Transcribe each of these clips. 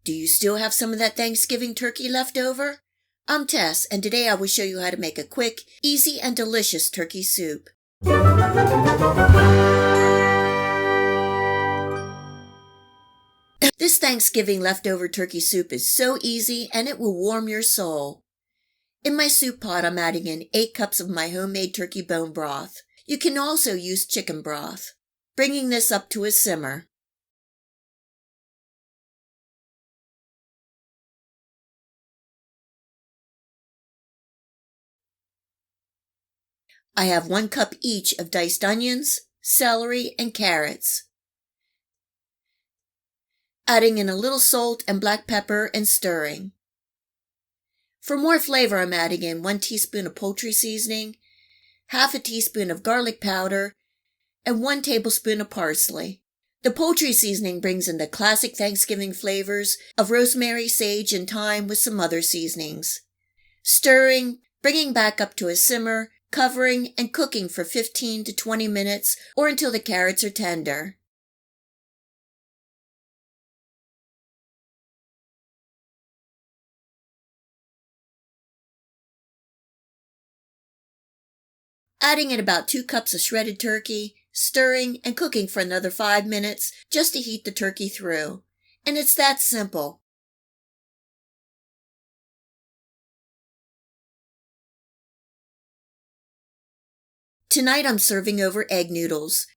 Do you still have some of that Thanksgiving turkey left over? I'm Tess, and today I will show you how to make a quick, easy, and delicious turkey soup. This Thanksgiving leftover turkey soup is so easy and it will warm your soul. In my soup pot, I'm adding in 8 cups of my homemade turkey bone broth. You can also use chicken broth. Bringing this up to a simmer. I have 1 cup each of diced onions, celery, and carrots. Adding in a little salt and black pepper and stirring. For more flavor, I'm adding in 1 teaspoon of poultry seasoning, half a teaspoon of garlic powder, and 1 tablespoon of parsley. The poultry seasoning brings in the classic Thanksgiving flavors of rosemary, sage, and thyme with some other seasonings. Stirring, bringing back up to a simmer, covering and cooking for 15 to 20 minutes or until the carrots are tender. Adding in about 2 cups of shredded turkey, stirring and cooking for another 5 minutes just to heat the turkey through. And it's that simple. Tonight I'm serving over egg noodles.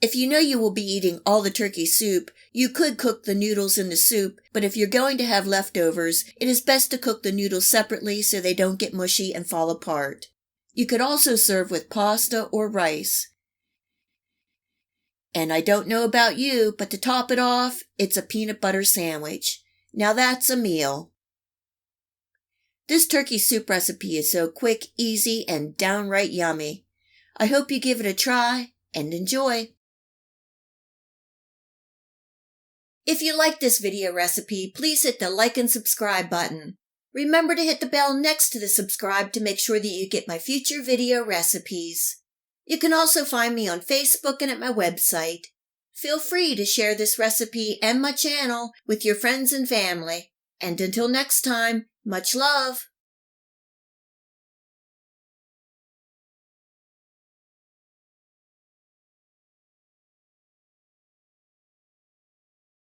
If you know you will be eating all the turkey soup, you could cook the noodles in the soup, but if you're going to have leftovers, it is best to cook the noodles separately so they don't get mushy and fall apart. You could also serve with pasta or rice. And I don't know about you, but to top it off, it's a peanut butter sandwich. Now that's a meal. This turkey soup recipe is so quick, easy, and downright yummy. I hope you give it a try and enjoy. If you like this video recipe, please hit the like and subscribe button. Remember to hit the bell next to the subscribe to make sure that you get my future video recipes. You can also find me on Facebook and at my website. Feel free to share this recipe and my channel with your friends and family. And until next time, much love!